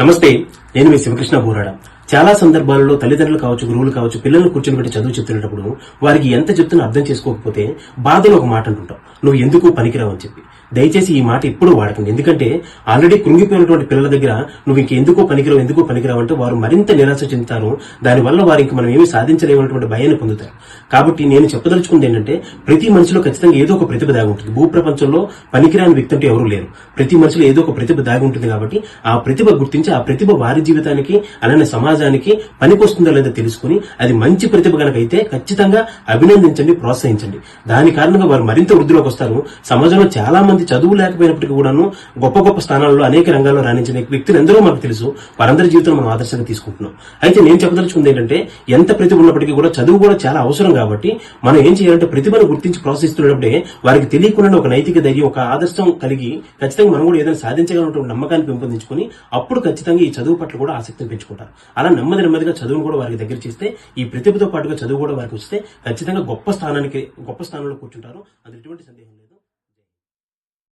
నమస్తే, నేను మీ శివకృష్ణ బోరాడ. చాలా సందర్భాలలో తల్లిదండ్రులు కావచ్చు, గురువులు కావచ్చు, పిల్లల్ని కూర్చొని పెట్టి చదువు చెప్తున్నప్పుడు వారికి ఎంత చెప్తున్నా అర్థం చేసుకోకపోతే బాధలో ఒక మాట అంటుంటాం, నువ్వు ఎందుకు పనికిరావు అని చెప్పి. దయచేసి ఈ మాట ఎప్పుడూ వాడకండి. ఎందుకంటే ఆల్రెడీ కృంగిపోయినటువంటి పిల్లల దగ్గర నువ్వు ఇంకెందుకు పనికిరావు అంటే వారు మరింత నిరాశ చెందుతారు. దానివల్ల వారు ఇంక మనం ఏమీ సాధించలేమన్నటువంటి భయాన్ని పొందుతారు. కాబట్టి నేను చెప్పదలుచుకుంది ఏంటంటే, ప్రతి మనిషిలో ఖచ్చితంగా ఏదో ఒక ప్రతిభ దాగి ఉంటుంది. భూప్రపంచంలో పనికిరాని వ్యక్తి అంటూ ఎవరూ లేరు. ప్రతి మనిషిలో ఏదో ఒక ప్రతిభ దాగి ఉంటుంది. కాబట్టి ఆ ప్రతిభ గుర్తించి ఆ ప్రతిభ వారి జీవితానికి అలానే సమాజానికి పనికొస్తుందో లేదో తెలుసుకుని అది మంచి ప్రతిభ కనుకైతే ఖచ్చితంగా అభినందించండి, ప్రోత్సహించండి. దాని కారణంగా వారు మరింత వృద్ధిలోకి వస్తారు. సమాజంలో చాలా మంది చదువు లేకపోయినప్పటికీ కూడాను గొప్ప గొప్ప స్థానాల్లో అనేక రంగాల్లో రాణించిన వ్యక్తులు ఎందరో మనకు తెలుసు. వారందరి జీవితం మనం ఆదర్శంగా తీసుకుంటున్నాం. అయితే నేను చెప్పదలుచుకుంది ఏంటంటే, ఎంత ప్రతిభ ఉన్నప్పటికీ కూడా చదువు కూడా చాలా అవసరం. కాబట్టి మనం ఏం చేయాలంటే, ప్రతిభను గుర్తించి ప్రోత్సహిస్తున్నప్పుడే వారికి తెలియకుండా ఒక నైతిక ధైర్యం, ఒక ఆదర్శం కలిగి ఖచ్చితంగా మనం కూడా ఏదైనా సాధించగలటువంటి నమ్మకాన్ని పెంపొందించుకుని అప్పుడు ఖచ్చితంగా ఈ చదువు పట్ల కూడా ఆసక్తిని పెంచుకుంటారు. అలా నెమ్మదిగా చదువును కూడా వారికి దగ్గర చేస్తే, ఈ ప్రతిభతో పాటుగా చదువు కూడా వారికి వస్తే ఖచ్చితంగా గొప్ప స్థానంలో కూర్చుంటారు. అది ఎటువంటి సందేహం లేదు.